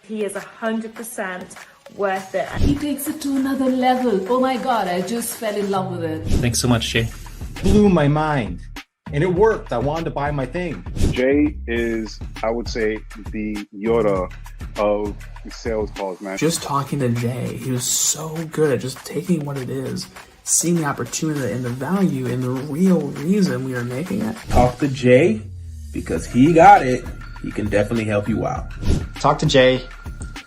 He is 100% worth it. He takes it to another level. Oh my God, I just fell in love with it. Thanks so much, Jay. Blew my mind. And it worked. I wanted to buy my thing. Jay is, I would say, the Yoda of sales calls, man. Just talking to Jay, he was so good at just taking what it is, seeing the opportunity and the value and the real reason we are making it. Talk to Jay because he got it. He can definitely help you out. Talk to Jay.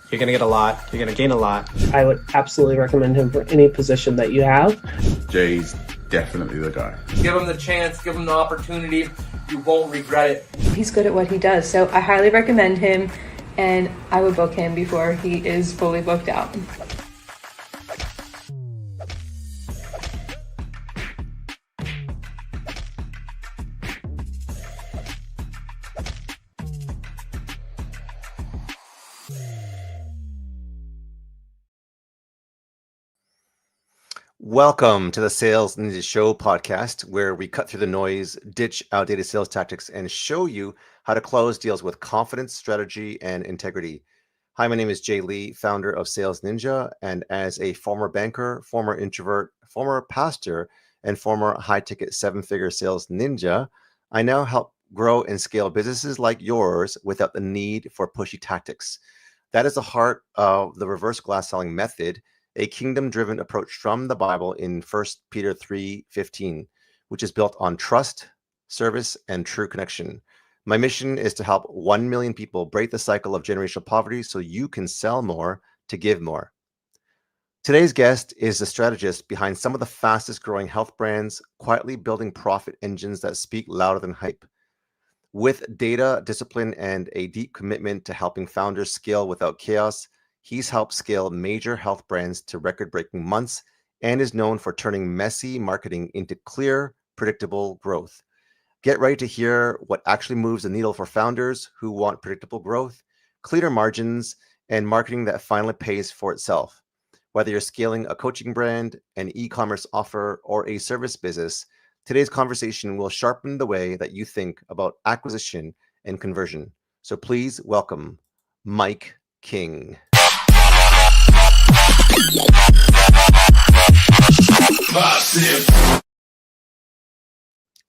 You're going to get a lot. You're going to gain a lot. I would absolutely recommend him for any position that you have. Jay's definitely the guy. Give him the chance, give him the opportunity. You won't regret it. He's good at what he does, so I highly recommend him, and I would book him before he is fully booked out. Welcome to the Sales Ninja Show podcast, where we cut through the noise, ditch outdated sales tactics, and show you how to close deals with confidence, strategy, and integrity. Hi, my name is Jay Lee, founder of Sales Ninja, and as a former banker, former introvert, former pastor, and former high-ticket seven-figure sales ninja, I now help grow and scale businesses like yours without the need for pushy tactics. That is the heart of the reverse glass selling method, a kingdom-driven approach from the Bible in 1 Peter 3:15, which is built on trust, service, and true connection. My mission is to help 1 million people break the cycle of generational poverty so you can sell more to give more. Today's guest is the strategist behind some of the fastest growing health brands, quietly building profit engines that speak louder than hype. With data, discipline, and a deep commitment to helping founders scale without chaos, he's helped scale major health brands to record-breaking months and is known for turning messy marketing into clear, predictable growth. Get ready to hear what actually moves the needle for founders who want predictable growth, cleaner margins, and marketing that finally pays for itself. Whether you're scaling a coaching brand, an e-commerce offer, or a service business, today's conversation will sharpen the way that you think about acquisition and conversion. So please welcome Mike King.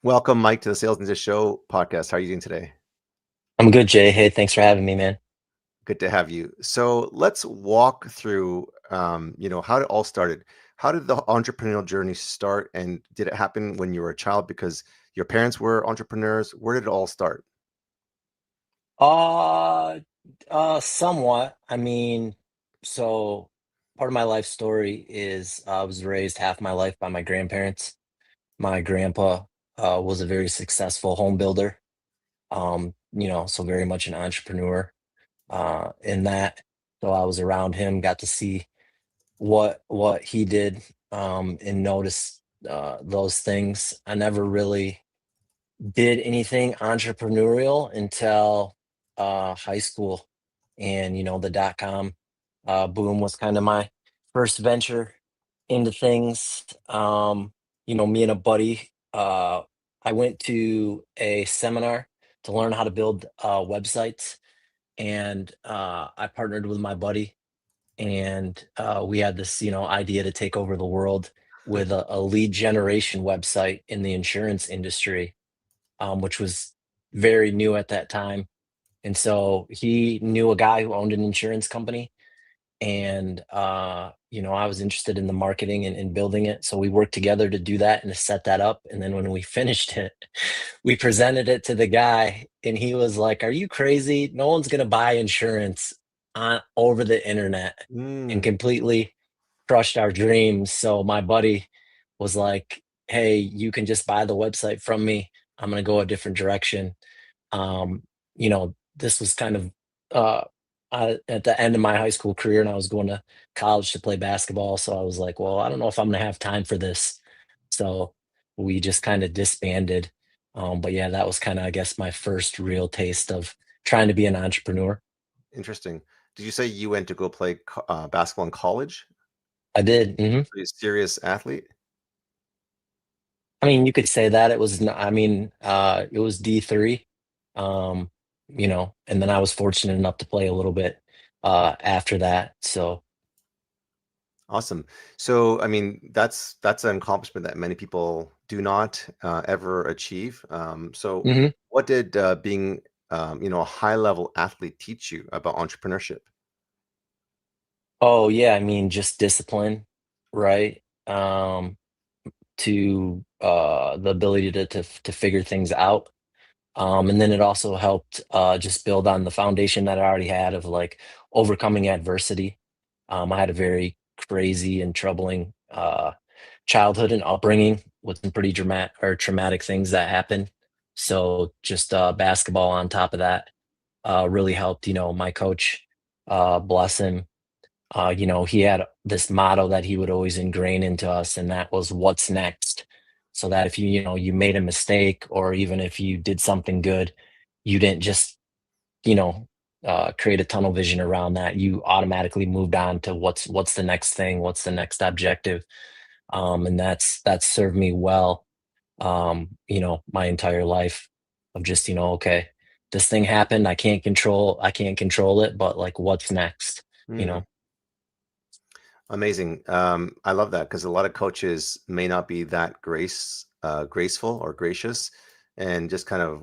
Welcome, Mike, to the Sales Ninja Show podcast. How are you doing today? I'm good, Jay. Hey, thanks for having me, man. Good to have you. So let's walk through, how it all started. How did the entrepreneurial journey start, and did it happen when you were a child because your parents were entrepreneurs? Where did it all start? Somewhat. So part of my life story is I was raised half my life by my grandparents. My grandpa was a very successful home builder, so very much an entrepreneur in that. So I was around him, got to see what he did and notice those things. I never really did anything entrepreneurial until high school, and the dot-com boom was kind of my first venture into things. Me and a buddy, I went to a seminar to learn how to build websites, and I partnered with my buddy, and we had this, idea to take over the world with a lead generation website in the insurance industry, which was very new at that time. And so he knew a guy who owned an insurance company, and I was interested in the marketing and building it. So we worked together to do that and to set that up. And then when we finished it, we presented it to the guy, and he was like, "Are you crazy? No one's gonna buy insurance over the internet," and completely crushed our dreams. So my buddy was like, "Hey, you can just buy the website from me. I'm gonna go a different direction." This was kind of at the end of my high school career, and I was going to college to play basketball. So I was like, well, I don't know if I'm going to have time for this. So we just kind of disbanded. But yeah, that was kind of, I guess, my first real taste of trying to be an entrepreneur. Interesting. Did you say you went to go play basketball in college? I did. Mm-hmm. Were you a serious athlete? You could say that. It was, it was D3. And then I was fortunate enough to play a little bit after that. So Awesome. So, I mean, that's an accomplishment that many people do not ever achieve. So, mhm. what did being, a high level athlete teach you about entrepreneurship? Oh yeah, I mean just discipline, right? To the ability to figure things out. And then it also helped just build on the foundation that I already had of like overcoming adversity. I had a very crazy and troubling childhood and upbringing with some pretty dramatic or traumatic things that happened. So just basketball on top of that really helped. My coach, bless him, he had this motto that he would always ingrain into us, and that was "What's next?" So that if you made a mistake, or even if you did something good, you didn't just you know create a tunnel vision around that. You automatically moved on to what's the next thing, what's the next objective, and that's served me well. My entire life of just okay, this thing happened. I can't control it, but like, what's next? You Hmm. know. Amazing. I love that because a lot of coaches may not be that graceful or gracious, and just kind of,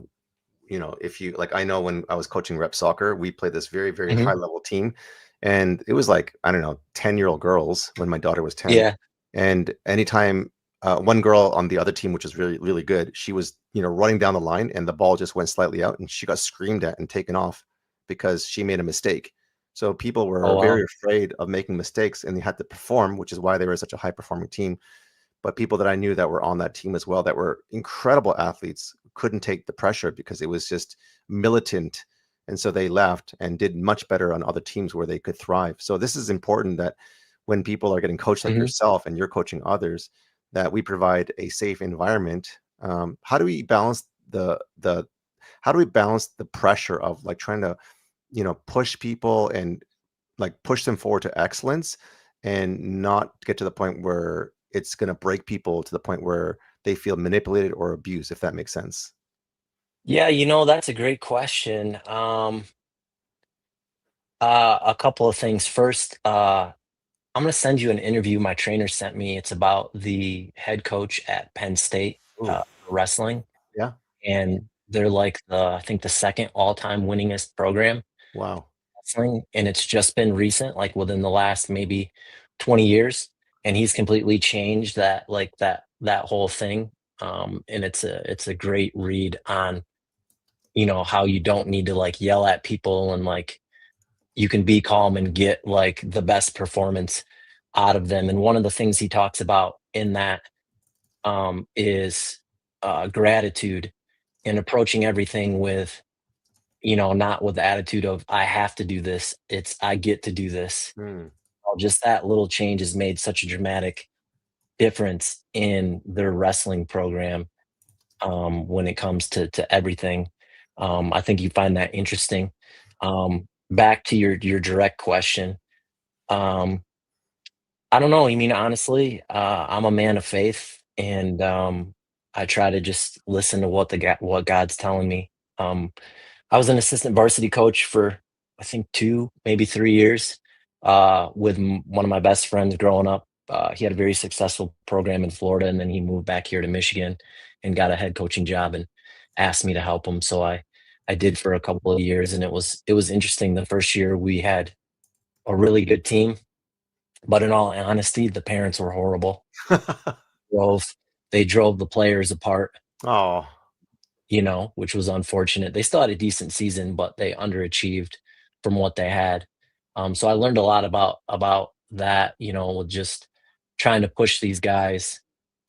if you like, I know when I was coaching rep soccer, we played this very, very high Mhm. level team, and it was like, I don't know, 10-year-old girls when my daughter was 10. Yeah. And anytime one girl on the other team, which was really, really good, she was, running down the line and the ball just went slightly out and she got screamed at and taken off because she made a mistake. So people Oh, were very wow. afraid of making mistakes and they had to perform, which is why they were such a high performing team. But people that I knew that were on that team as well, that were incredible athletes, couldn't take the pressure because it was just militant. And so they left and did much better on other teams where they could thrive. So this is important that when people are getting coached like Mhm. yourself and you're coaching others, that we provide a safe environment. How do we balance the how do we balance the pressure of like trying to, push people and like push them forward to excellence and not get to the point where it's going to break people to the point where they feel manipulated or abused, if that makes sense? Yeah, that's a great question. A couple of things. First, I'm gonna send you an interview my trainer sent me. It's about the head coach at Penn State Oh, for wrestling, yeah. and they're like I think the second all-time winningest program Wow. wrestling, and it's just been recent, like within the last maybe 20 years, and he's completely changed that whole thing. And it's a great read on how you don't need to like yell at people, and like you can be calm and get like the best performance out of them. And one of the things he talks about in that is gratitude, and approaching everything with not with the attitude of I have to do this, it's I get to do this. Hmm. Just that little change has made such a dramatic difference in their wrestling program, when it comes to everything. I think you find that interesting. Back to your direct question. Um, I don't know. I mean, honestly, I'm a man of faith, and I try to just listen to what God's telling me. Um, I was an assistant varsity coach for I think 2, maybe 3 years, with one of my best friends growing up. He had a very successful program in Florida, and then he moved back here to Michigan and got a head coaching job and asked me to help him. So I did for a couple of years, and it was interesting. The first year we had a really good team, but in all honesty, the parents were horrible. Drove they drove the players apart, Oh, which was unfortunate. They still had a decent season, but they underachieved from what they had. So I learned a lot about that, with just trying to push these guys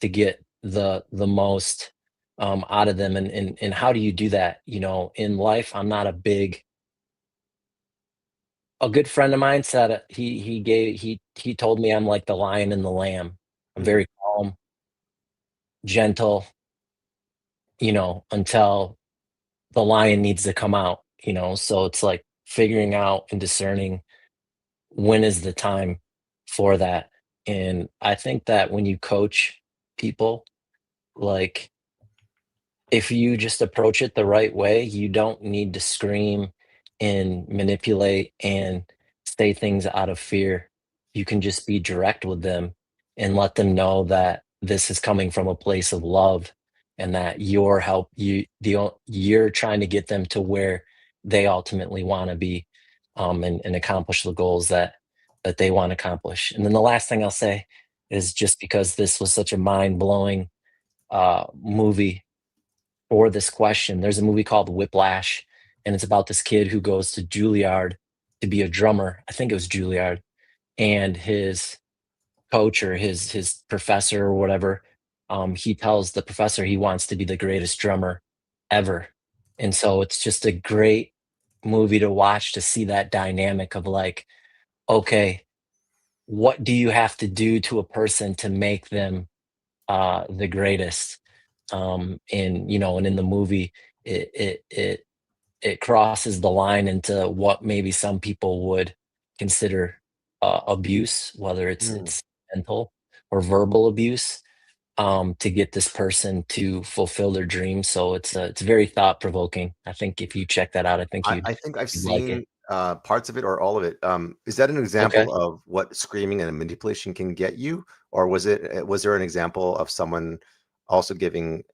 to get the most out of them. And how do you do that? In life, I'm not a good friend of mine said he told me I'm like the lion and the lamb. I'm hmm. very calm, gentle, until the lion needs to come out, so it's like figuring out and discerning when is the time for that. And I think that when you coach people, like if you just approach it the right way, you don't need to scream and manipulate and say things out of fear. You can just be direct with them and let them know that this is coming from a place of love, and that you're trying to get them to where they ultimately want to be, and accomplish the goals that they want to accomplish. And then the last thing I'll say is, just because this was such a mind-blowing movie for this question, there's a movie called Whiplash, and it's about this kid who goes to Juilliard to be a drummer. I think it was Juilliard, and his coach or his professor or whatever, he tells the professor he wants to be the greatest drummer ever. And so it's just a great movie to watch, to see that dynamic of like, okay, what do you have to do to a person to make them the greatest? And and in the movie, it crosses the line into what maybe some people would consider abuse, whether it's mental or verbal abuse, to get this person to fulfill their dreams. So it's very thought provoking. I think if you check that out, I think I think I've you'd like it. seen parts of it or all of it. Is that an Okay. example of what screaming and manipulation can get you, or was there an example of someone also giving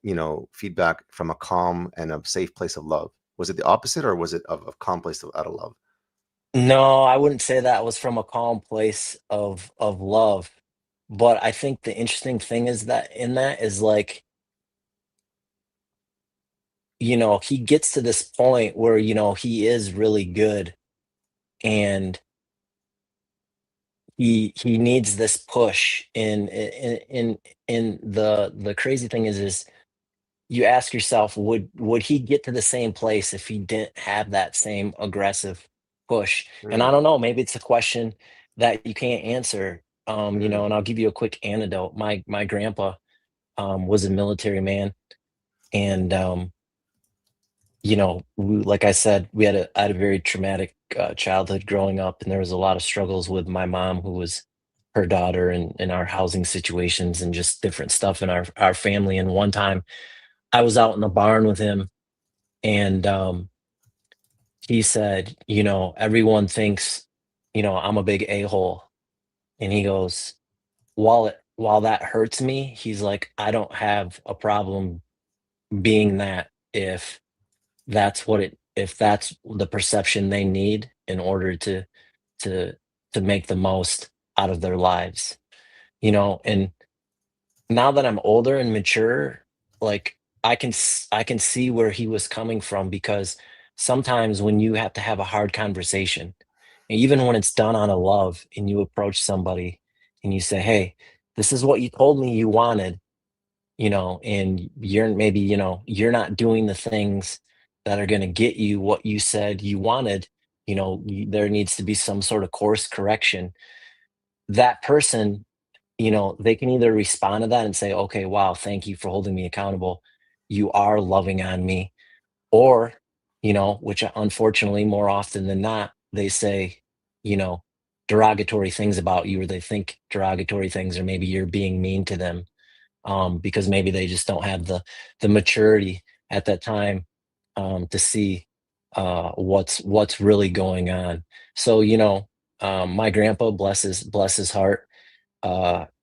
feedback from a calm and a safe place of love? Was it the opposite, or was it of calm place out of love? No, I wouldn't say that was from a calm place of love. But I think the interesting thing is that in that is like, he gets to this point where, he is really good, and he needs this push. And the crazy thing is you ask yourself, would he get to the same place if he didn't have that same aggressive push? And I Mm, don't know, maybe it's a question that you can't answer. mm, And I'll give you a quick anecdote. My grandpa was a military man, and like I said, I had a very traumatic childhood growing up, and there was a lot of struggles with my mom, who was her daughter, and our housing situations, and just different stuff in our family. And one time, I was out in the barn with him, and he said, everyone thinks, I'm a big a hole, and he goes, while that hurts me, he's like, I don't have a problem being that, if that's the perception they need in order to to make the most out of their lives. And now that I'm older and mature, like, I can see where he was coming from, because sometimes when you have to have a hard conversation, and even when it's done out of love, and you approach somebody and you say, "Hey, this is what you told me you wanted," and you're not doing the things that are going to get you what you said you wanted. There needs to be some sort of course correction. That person, they can either respond to that and say, okay, wow, thank you for holding me accountable, you are loving on me. Or, which unfortunately more often than not, they say, you know derogatory things about you, or they think derogatory things, or maybe you're being mean to them, because maybe they just don't have the maturity at that time, to see what's really going on. So, my grandpa, bless his heart,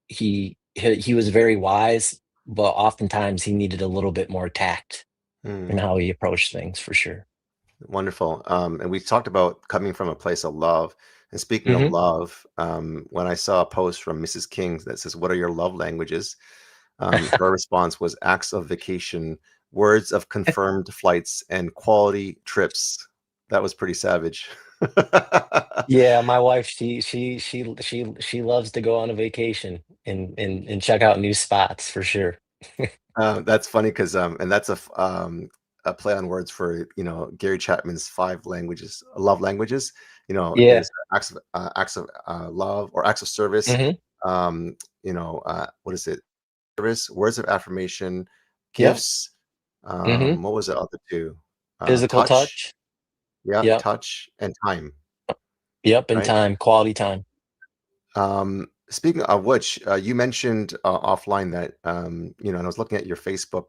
he was very wise, but oftentimes he needed a little bit more tact in mm. how he approached things, for sure. Wonderful. And we talked about coming from a place of love. And speaking of Hmm. love, when I saw a post from Mrs. King that says, "What are your love languages?" Her response was acts of vacation, words of confirmed flights, and quality trips. That was pretty savage. Yeah, my wife, she loves to go on a vacation and check out new spots, for sure. That's funny because and that's a play on words for Gary Chapman's five languages, love languages. Yeah. There's acts of love or acts of service. Hmm. What is it? Service, words of affirmation, Yeah. gifts. Hmm. What was the other two? Physical Touch, touch. yeah, Yep. touch and time, Yep. And right? time, quality time. Speaking of which, you mentioned offline that and I was looking at your Facebook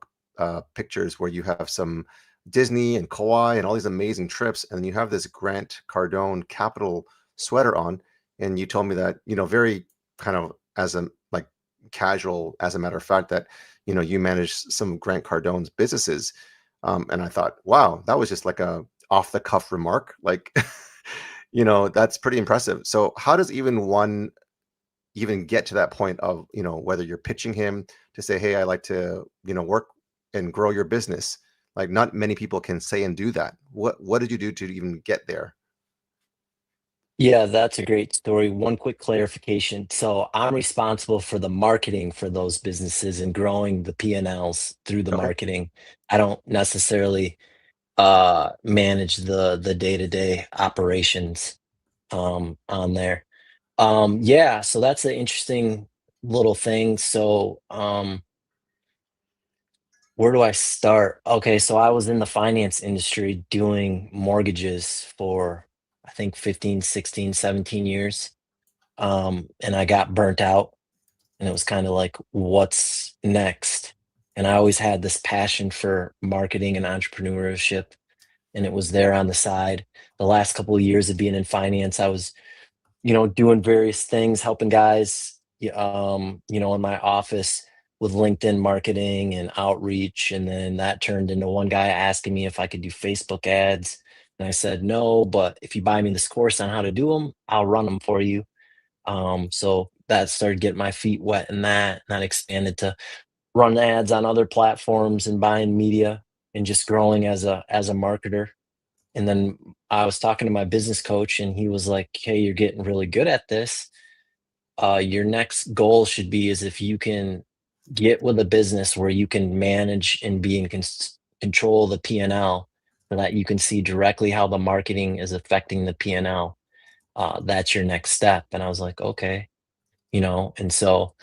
pictures where you have some Disney and Kauai and all these amazing trips, and you have this Grant Cardone Capital sweater on, and you told me that, very kind of as a like casual, as a matter of fact, that you manage some Grant Cardone's businesses, and I thought, wow, that was just like a off the cuff remark, like that's pretty impressive. So how does one even get to that point of whether you're pitching him to say, hey, I like to work and grow your business? Like, not many people can say and do that. What did you do to even get there? Yeah, that's a great story. One quick clarification. So I'm responsible for the marketing for those businesses and growing the P&Ls through the Okay. marketing. I don't necessarily manage the day-to-day operations on there. Yeah, so that's an interesting little thing. So where do I start? Okay, so I was in the finance industry doing mortgages for I think 15, 16, 17 years. And I got burnt out, and it was kind of like, what's next? And I always had this passion for marketing and entrepreneurship, and it was there on the side. The last couple of years of being in finance, I was doing various things, helping guys, in my office with LinkedIn marketing and outreach. And then that turned into one guy asking me if I could do Facebook ads. And I said, no, but if you buy me this course on how to do them, I'll run them for you. So that started getting my feet wet in that. And that expanded to run ads on other platforms and buying media and just growing as a marketer. And then I was talking to my business coach, and he was like, hey, you're getting really good at this. Your next goal should be is if you can get with a business where you can manage and be in control of the P&L, so that you can see directly how the marketing is affecting the P&L. That's your next step. And I was like, okay, and so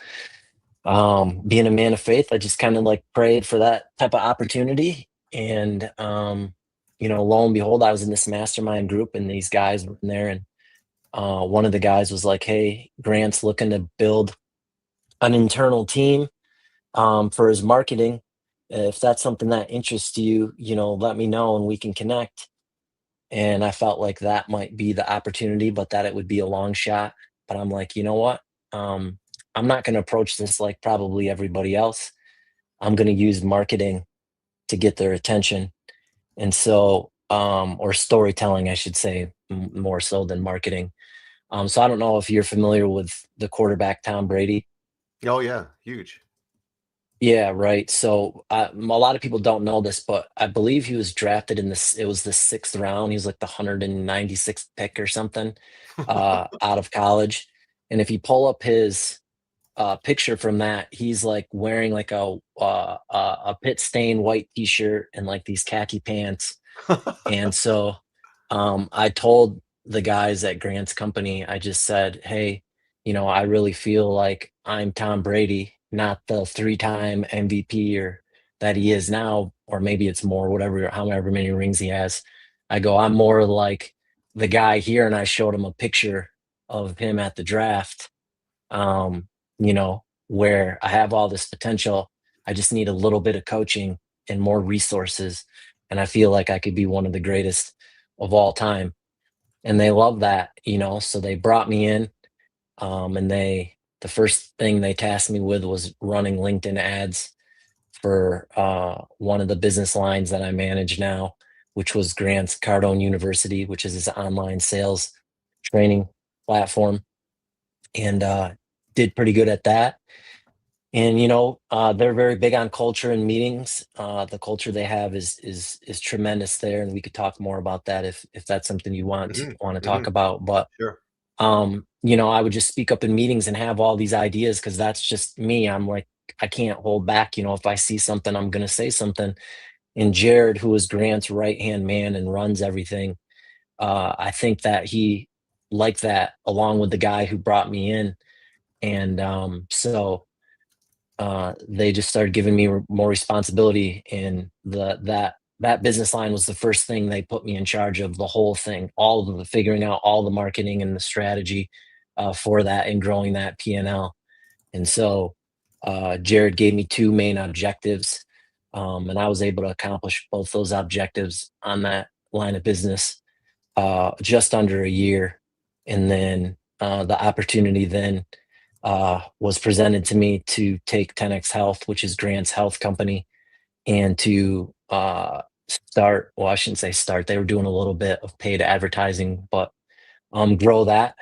being a man of faith, I just kind of like prayed for that type of opportunity. And lo and behold, I was in this mastermind group, and these guys were in there, and one of the guys was like, hey, Grant's looking to build an internal team for his marketing. If that's something that interests you, let me know and we can connect. And I felt like that might be the opportunity, but that it would be a long shot. But I'm like, you know what? I'm not going to approach this like probably everybody else. I'm going to use marketing to get their attention. And so, or storytelling, I should say, more so than marketing. So I don't know if you're familiar with the quarterback, Tom Brady. Oh yeah, huge. Yeah, right. So a lot of people don't know this, but I believe he was drafted it was the 6th round. He was like the 196th pick or something out of college. And if you pull up his picture from that, he's like wearing like a pit stained white t-shirt and like these khaki pants. And so I told the guys at Grant's company, I just said, hey, I really feel like I'm Tom Brady, not the 3-time MVP or that he is now, or maybe it's more, whatever, however many rings he has. I go, I'm more like the guy here. And I showed him a picture of him at the draft, where I have all this potential. I just need a little bit of coaching and more resources. And I feel like I could be one of the greatest of all time. And they love that, so they brought me in, and the first thing they tasked me with was running LinkedIn ads for one of the business lines that I manage now, which was Grant's Cardone University, which is his online sales training platform, and did pretty good at that. And they're very big on culture and meetings. The culture they have is tremendous there, and we could talk more about that if that's something you want to talk about. But Sure. I would just speak up in meetings and have all these ideas, because that's just me. I'm like, I can't hold back. If I see something, I'm going to say something. And Jared, who is Grant's right-hand man and runs everything, I think that he liked that, along with the guy who brought me in. And so they just started giving me more responsibility, and that business line was the first thing they put me in charge of, the whole thing, all of the figuring out all the marketing and the strategy for that and growing that P&L. And so Jared gave me 2 main objectives, and I was able to accomplish both those objectives on that line of business just under a year. And then the opportunity then was presented to me to take 10x Health, which is Grant's health company, and to start, well, I shouldn't say start, they were doing a little bit of paid advertising, but grow that.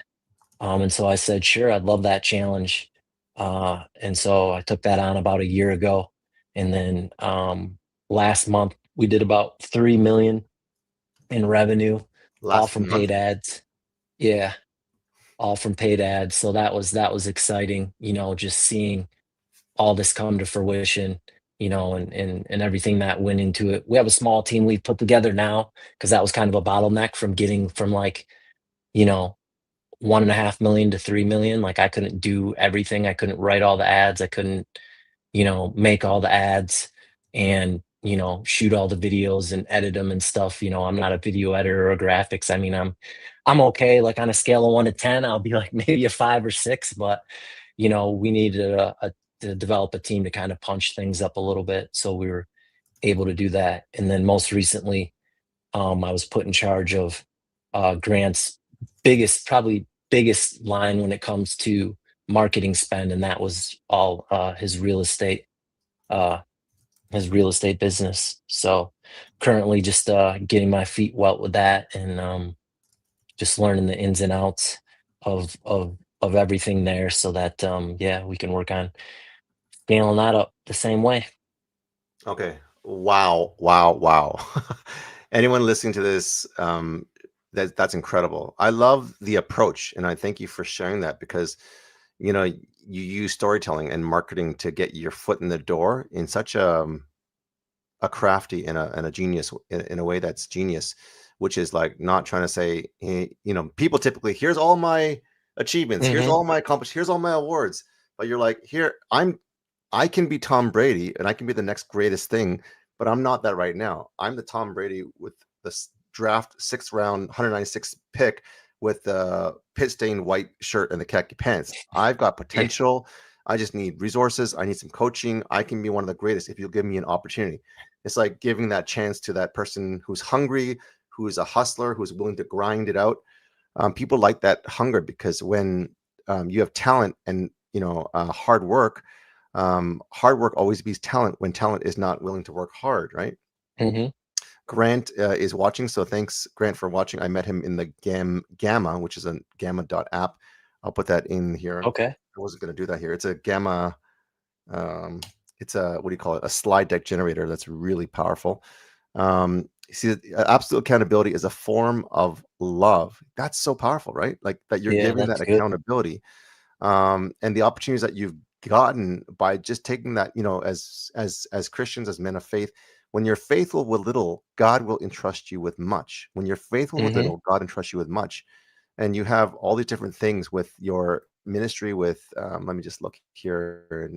And so I said, sure, I'd love that challenge. And so I took that on about a year ago. And then last month we did about 3 million in revenue, all Last from month. paid ads. Yeah, all from paid ads. So that was exciting, just seeing all this come to fruition, and everything that went into it. We have a small team we've put together now because that was kind of a bottleneck from getting from like, you know, 1.5 million to 3 million. Like I couldn't do everything. I couldn't write all the ads. I couldn't, make all the ads and, shoot all the videos and edit them and stuff. I'm not a video editor or graphics. I mean, I'm okay. Like on a scale of 1 to 10, I'll be like maybe a 5 or 6, but we needed to develop a team to kind of punch things up a little bit. So we were able to do that. And then most recently, I was put in charge of Grant's probably biggest line when it comes to marketing spend, and that was all uh, his real estate business. So currently, just getting my feet wet with that, and just learning the ins and outs of everything there, so that yeah, we can work on scaling that up the same way. Okay. Wow. Wow. Wow. Anyone listening to this, that's incredible. I love the approach, and I thank you for sharing that because, you use storytelling and marketing to get your foot in the door in such a crafty and a genius in a way that's genius, which is like not trying to say, people typically, here's all my achievements, here's all my accomplishments, here's all my awards, but you're like, I can be Tom Brady and I can be the next greatest thing, but I'm not that right now. I'm the Tom Brady with the draft 6th round 196 pick with the pit stained white shirt and the khaki pants. I've got potential. I just need resources. I need some coaching. I can be one of the greatest if you'll give me an opportunity. It's like giving that chance to that person who's hungry, who's a hustler, who's willing to grind it out. People like that hunger because when you have talent and hard work always beats talent when talent is not willing to work hard, right? Grant is watching, so thanks, Grant, for watching. I met him in the Gamma, which is a Gamma.app. I'll put that in here. Okay. I wasn't going to do that here. It's a Gamma. It's a, what do you call it? A slide deck generator that's really powerful. See, absolute accountability is a form of love. That's so powerful, right? Like that you're giving that accountability, and the opportunities that you've gotten by just taking that, as Christians, as men of faith. When you're faithful with little, God will entrust you with much. When you're faithful with little, God entrusts you with much. And you have all these different things with your ministry with, let me just look here,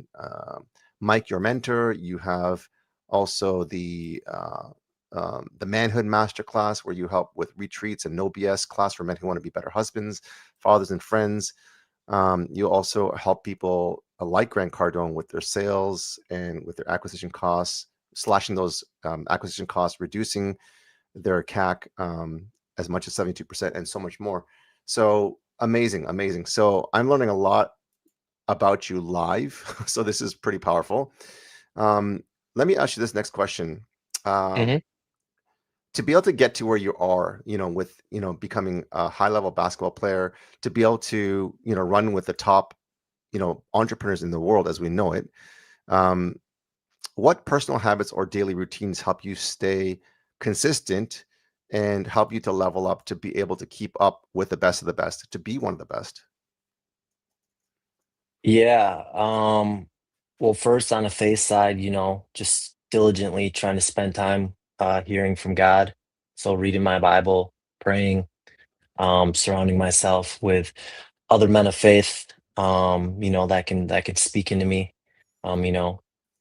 Mike, your mentor. You have also the Manhood Masterclass, where you help with retreats and no BS class for men who want to be better husbands, fathers, and friends. You also help people like Grant Cardone with their sales and with their acquisition costs, slashing those acquisition costs, reducing their CAC as much as 72%, and so much more. So amazing. So I'm learning a lot about you live. So this is pretty powerful. Let me ask you this next question. To be able to get to where you are, with, becoming a high level basketball player, to be able to, run with the top, entrepreneurs in the world as we know it. What personal habits or daily routines help you stay consistent and help you to level up to be able to keep up with the best of the best, to be one of the best? Yeah. Well, first on the faith side, just diligently trying to spend time hearing from God. So reading my Bible, praying, surrounding myself with other men of faith, that can speak into me,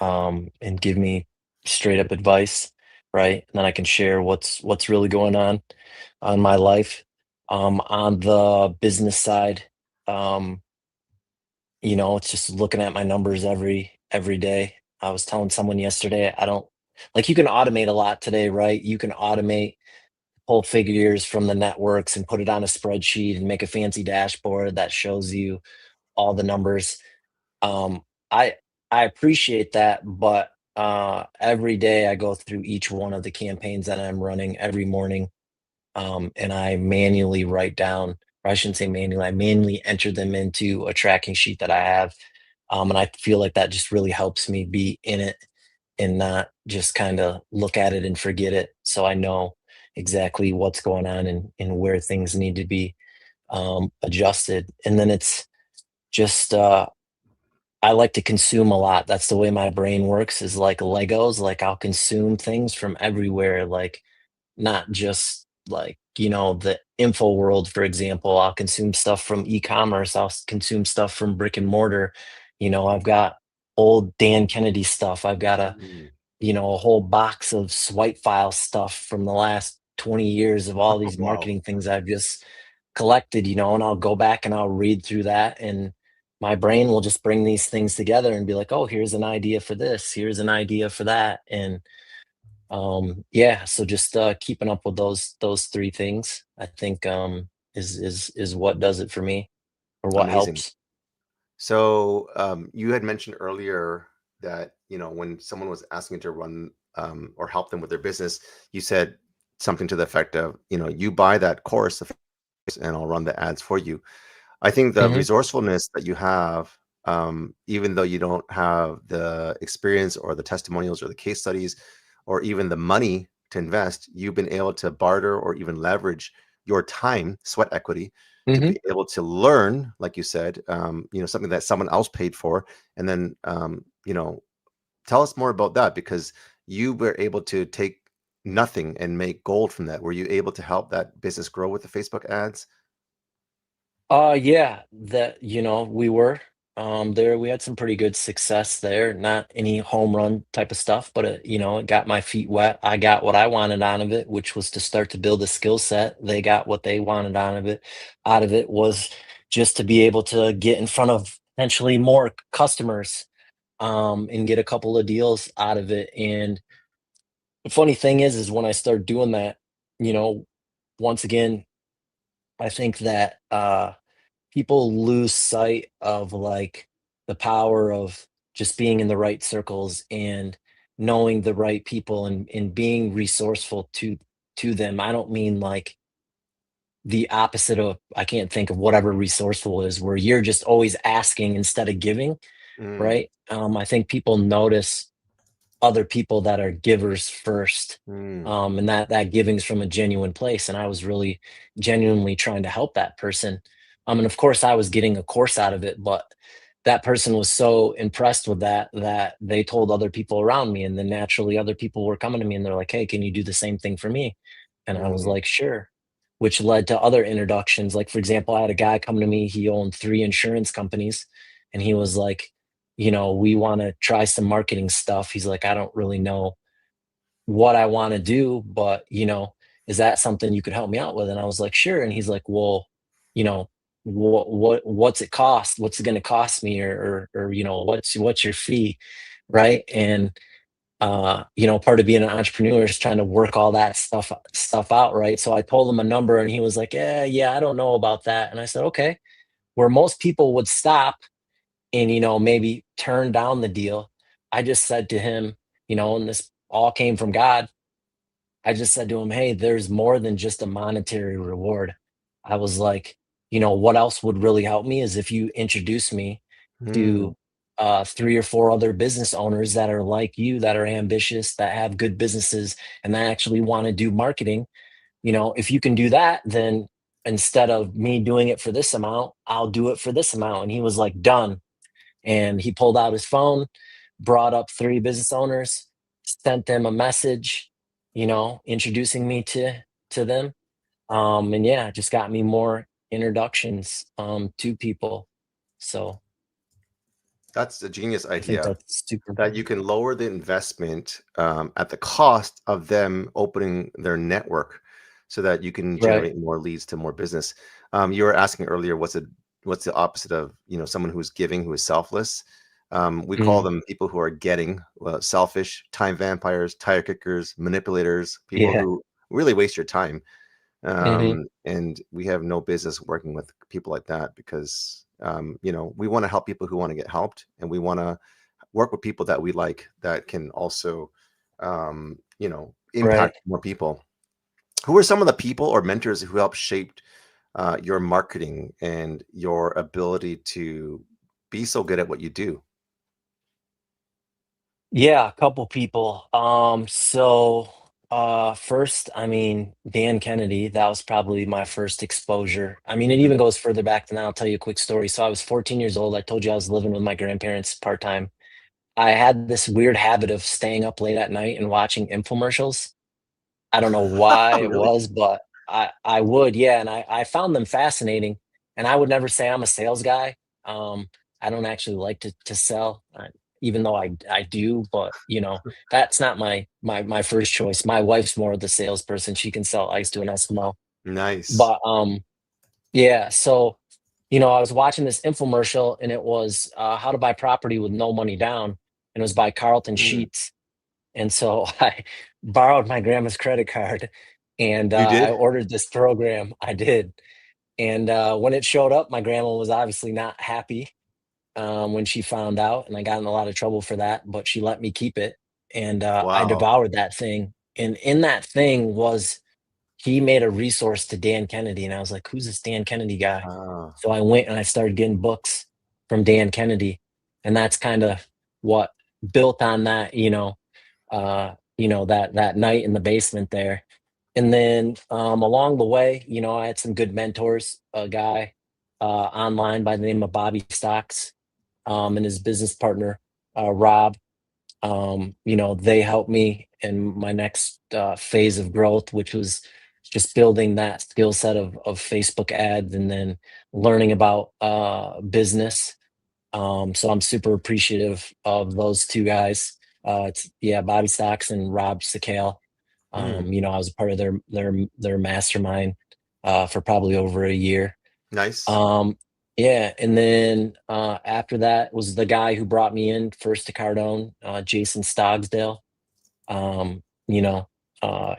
and give me straight up advice, right? And then I can share what's really going on my life. On the business side, it's just looking at my numbers every day. I was telling someone yesterday, I don't like, you can automate a lot today, right? You can automate pull figures from the networks and put it on a spreadsheet and make a fancy dashboard that shows you all the numbers. Um, I I appreciate that, but every day I go through each one of the campaigns that I'm running every morning, and I manually write down, or I shouldn't say manually, I manually enter them into a tracking sheet that I have. And I feel like that just really helps me be in it and not just kind of look at it and forget it. So I know exactly what's going on and where things need to be adjusted. And then it's just, I like to consume a lot. That's the way my brain works, is like Legos. Like I'll consume things from everywhere, like not just like, the info world, for example. I'll consume stuff from e-commerce. Consume stuff from brick and mortar. I've got old Dan Kennedy stuff. I've got a whole box of swipe file stuff from the last 20 years of all these Wow. marketing things I've just collected, and I'll go back and I'll read through that, and my brain will just bring these things together and be like, oh, here's an idea for this, here's an idea for that. And yeah, so just keeping up with those three things, I think is what does it for me, or what Amazing. helps. So you had mentioned earlier that, when someone was asking you to run or help them with their business, you said something to the effect of, you buy that course and I'll run the ads for you. I think the Mhm. resourcefulness that you have, even though you don't have the experience or the testimonials or the case studies or even the money to invest, you've been able to barter or even leverage your time, sweat equity, to Mhm. be able to learn, like you said, something that someone else paid for. And then, tell us more about that, because you were able to take nothing and make gold from that. Were you able to help that business grow with the Facebook ads? Yeah, that we were there. We had some pretty good success there. Not any home run type of stuff, but it got my feet wet. I got what I wanted out of it, which was to start to build a skill set. They got what they wanted out of it. Out of it was just to be able to get in front of potentially more customers, and get a couple of deals out of it. And the funny thing is when I started doing that, you know, once again, I think that people lose sight of like the power of just being in the right circles and knowing the right people and being resourceful to them. I don't mean like the opposite of, I can't think of whatever resourceful is, where you're just always asking instead of giving, Mm, right? I think people notice other people that are givers first, mm, and that giving's from a genuine place, and I was really genuinely trying to help that person. And of course I was getting a course out of it, but that person was so impressed with that they told other people around me, and then naturally other people were coming to me and they're like, hey, can you do the same thing for me? And I was mm, like, sure. Which led to other introductions. Like, for example, I had a guy come to me, he owned 3 insurance companies, and he was like, we want to try some marketing stuff. He's like, I don't really know what I want to do, but is that something you could help me out with? And I was like, sure. And he's like, well, you know, what's it cost? What's it going to cost me? Or what's your fee? Right. And part of being an entrepreneur is trying to work all that stuff out. Right. So I told him a number and he was like, yeah, I don't know about that. And I said, okay, where most people would stop and maybe turn down the deal, I just said to him, and this all came from God, I just said to him, hey, there's more than just a monetary reward. I was like, what else would really help me is if you introduce me mm, to 3 or 4 other business owners that are like you, that are ambitious, that have good businesses, and that actually want to do marketing. If you can do that, then instead of me doing it for this amount, I'll do it for this amount. And he was like, done. And he pulled out his phone, brought up 3 business owners, sent them a message, introducing me to them. And yeah, it just got me more introductions to people. So that's a genius I think idea, that's super that you important. can lower the investment at the cost of them opening their network so that you can Right. generate more leads to more business. You were asking earlier, what's the opposite of, someone who's giving, who is selfless? We call Mm, them people who are getting, selfish, time vampires, tire kickers, manipulators, people yeah. who really waste your time. And we have no business working with people like that because, we want to help people who want to get helped, and we want to work with people that we like that can also, impact more people. Who are some of the people or mentors who helped shape your marketing and your ability to be so good at what you do? Yeah, a couple people. First, I mean, Dan Kennedy, that was probably my first exposure. I mean, it even goes further back than that. I'll tell you a quick story. So I was 14 years old. I told you I was living with my grandparents part-time. I had this weird habit of staying up late at night and watching infomercials. I don't know why it Really? was, but I would, yeah, and I found them fascinating, and I would never say I'm a sales guy. I don't actually like to sell, even though I do, but that's not my first choice. My wife's more of the salesperson. She can sell ice to an Eskimo. Nice. But yeah, so I was watching this infomercial, and it was how to buy property with no money down, and it was by Carlton Mm. Sheets. And so I borrowed my grandma's credit card, and You I did? ordered this program. I did. And when it showed up, my grandma was obviously not happy when she found out, and I got in a lot of trouble for that, but she let me keep it. And I Wow. devoured that thing. And in that thing was he made a resource to Dan Kennedy. And I was like, who's this Dan Kennedy guy? Ah, So I went and I started getting books from Dan Kennedy. And that's kind of what built on that, that night in the basement there. And then along the way, I had some good mentors, a guy online by the name of Bobby Stocks, and his business partner, Rob. They helped me in my next phase of growth, which was just building that skill set of Facebook ads and then learning about business. So I'm super appreciative of those two guys. Bobby Stocks and Rob Sakale. mm, I was a part of their mastermind for probably over a year. nice. Um, yeah, and then after that was the guy who brought me in first to Cardone, Jason Stogsdale. Um, you know,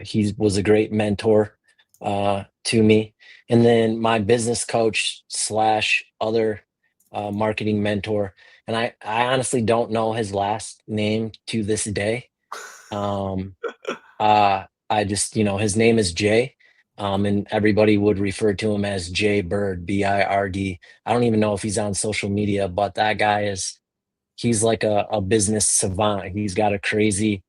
he was a great mentor to me. And then my business coach slash other marketing mentor, and I honestly don't know his last name to this day. Um, I just, his name is Jay, and everybody would refer to him as Jay Bird, Bird. I don't even know if he's on social media, but that guy he's like a business savant. He's got a crazy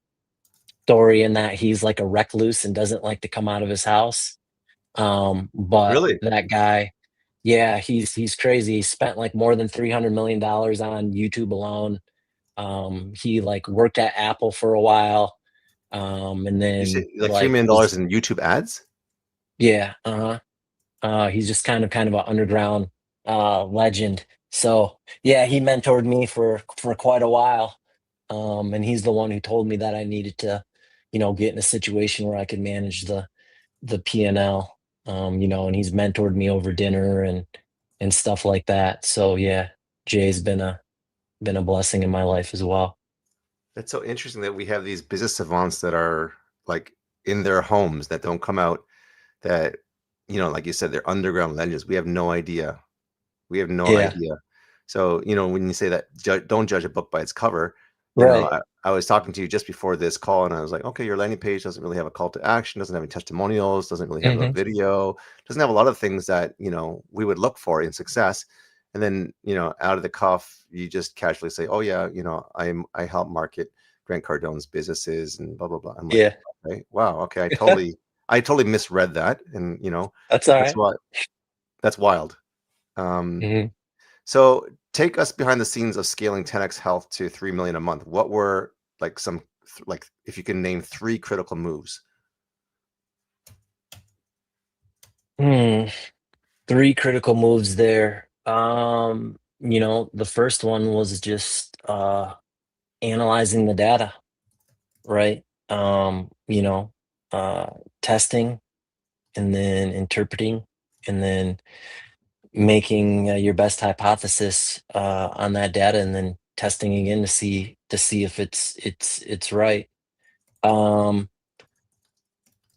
story in that he's like a recluse and doesn't like to come out of his house. But Really? that guy, yeah, he's crazy. He spent like more than $300 million on YouTube alone. He like worked at Apple for a while, and You say then like $3 like million was in YouTube ads? yeah, he's just kind of an underground legend. So yeah, he mentored me for quite a while, and he's the one who told me that I needed to, get in a situation where I could manage the P&L, and he's mentored me over dinner and stuff like that. So yeah, Jay's been a blessing in my life as well. That's so interesting that we have these business savants that are like in their homes that don't come out, that, like you said, they're underground legends. We have no idea. We have no Yeah, idea. So, when you say that, don't judge a book by its cover, right. I was talking to you just before this call, and I was like, okay, your landing page doesn't really have a call to action, doesn't have any testimonials, doesn't really have a Hmm. video, doesn't have a lot of things that, we would look for in success. And then, out of the cuff, you just casually say, oh yeah, I help market Grant Cardone's businesses and blah, blah, blah. I'm like, Yeah, okay, wow. Okay. I totally misread that. And, that's all that's right. why that's wild. Um, Mhm. so take us behind the scenes of scaling 10x Health to 3 million a month. What were like if you can name 3 critical moves? Hmm. Three critical moves there. The first one was just analyzing the data, right? Uh testing and then interpreting and then making your best hypothesis on that data and then testing again to see if it's right. Um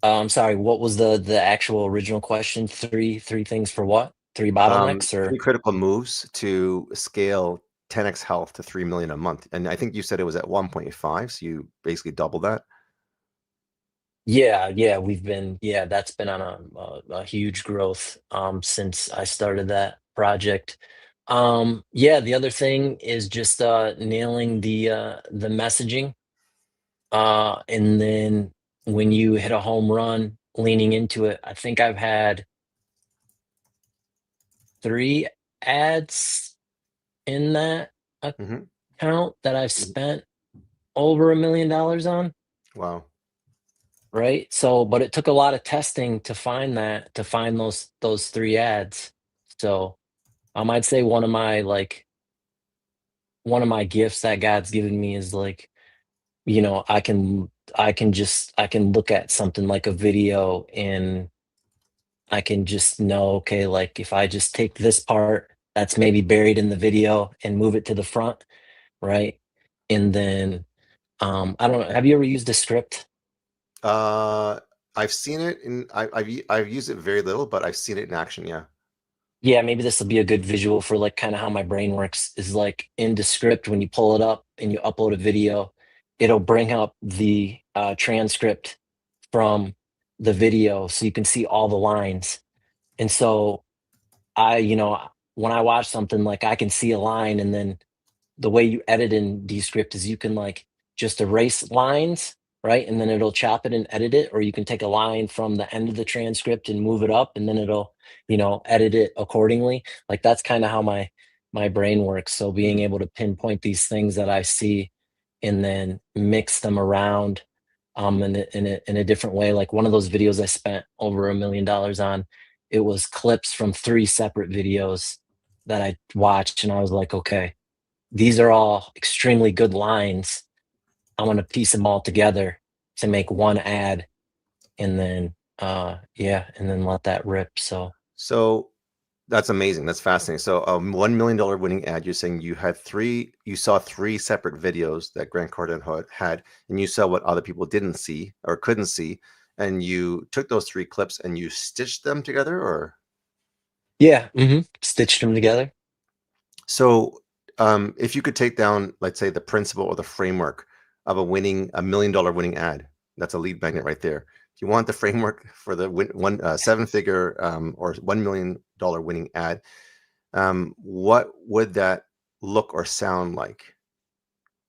I'm sorry, what was the actual original question? Three things for what? Three bottlenecks or 3 critical moves to scale 10x health to 3 million a month. And I think you said it was at 1.5, so you basically double that. yeah, that's been on a huge growth since I started that project. Yeah, the other thing is just nailing the messaging. And then when you hit a home run, leaning into it. I think I've had 3 ads in that Mhm. account that I've Mhm. spent over $1 million on. Wow. Right? So, but it took a lot of testing to find those 3 ads. So, I'd say one of my gifts that God's given me is like, I can look at something like a video and I can just know, okay, like if I just take this part that's maybe buried in the video and move it to the front, right? And then I don't know, have you ever used a script? Uh, I've seen it in I've used it very little, but I've seen it in action, yeah. Yeah, maybe this will be a good visual for like kind of how my brain works is like in Descript when you pull it up and you upload a video, it'll bring up the transcript from the video so you can see all the lines. And so when I watch something like I can see a line and then the way you edit in Descript is you can like just erase lines, right? And then it'll chop it and edit it, or you can take a line from the end of the transcript and move it up, and then it'll, edit it accordingly. Like that's kind of how my brain works. So being able to pinpoint these things that I see and then mix them around in a different way. Like one of those videos I spent over $1 million on, it was clips from 3 separate videos that I watched, and I was like, okay, these are all extremely good lines. I'm gonna piece them all together to make one ad and then and then let that rip. So that's amazing. That's fascinating. So $1 million winning ad, you're saying you saw 3 separate videos that Grant Cardone had, and you saw what other people didn't see or couldn't see, and you took those 3 clips and you stitched them together, or? Yeah, stitched them together. So, if you could take down, let's say, the principle or the framework of a $1 million winning ad, that's a lead magnet right there. If you want the framework for the 7-figure or $1 million winning ad, what would that look or sound like?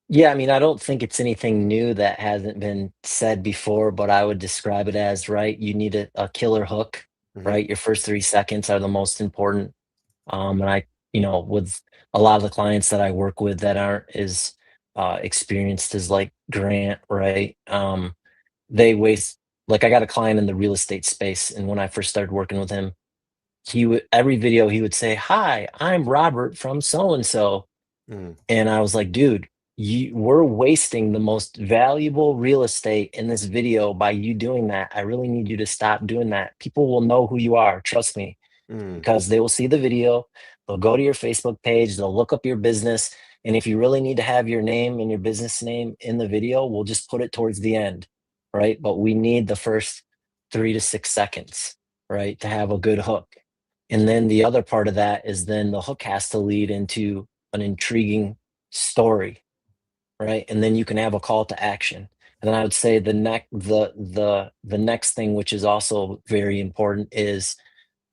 Yeah, I mean, I don't think it's anything new that hasn't been said before, but I would describe it as, right, you need a killer hook, Mhm. right? Your first 3 seconds are the most important. And with a lot of the clients that I work with that aren't as experienced as like Grant, right? They waste, like I got a client in the real estate space, and when I first started working with him, he would every video he would say, "Hi, I'm Robert from so and so." Mm. And I was like, dude, we're wasting the most valuable real estate in this video by you doing that. I really need you to stop doing that. People will know who you are. Trust me, Mm. because they will see the video. They'll go to your Facebook page. They'll look up your business. And if you really need to have your name and your business name in the video, we'll just put it towards the end. Right. But we need the first 3 to 6 seconds, right, to have a good hook. And then the other part of that is then the hook has to lead into an intriguing story, right? And then you can have a call to action. And then I would say the next thing, which is also very important, is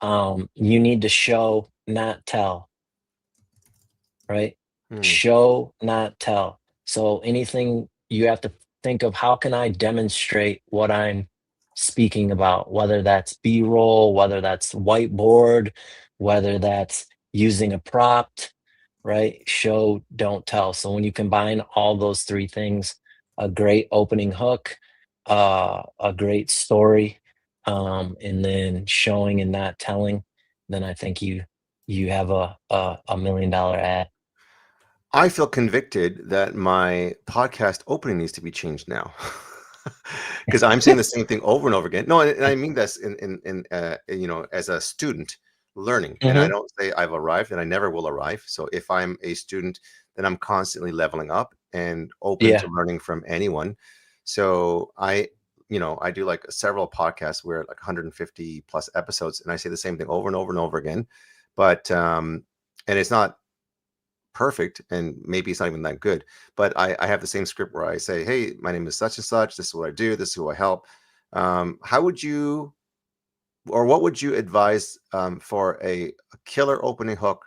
you need to show, not tell, right? Mm. Show, not tell. So anything you have to think of, how can I demonstrate what I'm speaking about, whether that's B-roll, whether that's whiteboard, whether that's using a prop, right? Show, don't tell. So when you combine all those 3 things, a great opening hook, a great story, and then showing and not telling, then I think you have a $1 million ad. I feel convicted that my podcast opening needs to be changed now. Because I'm saying the same thing over and over again. No, and I mean this as a student learning, and I don't say I've arrived, and I never will arrive. So if I'm a student, then I'm constantly leveling up and open to learning from anyone. So I do like several podcasts where like 150 plus episodes, and I say the same thing over and over and over again. But and it's not perfect, and maybe it's not even that good. But I have the same script where I say, hey, my name is such and such. This is what I do. This is who I help. How would you, or what would you advise for a killer opening hook,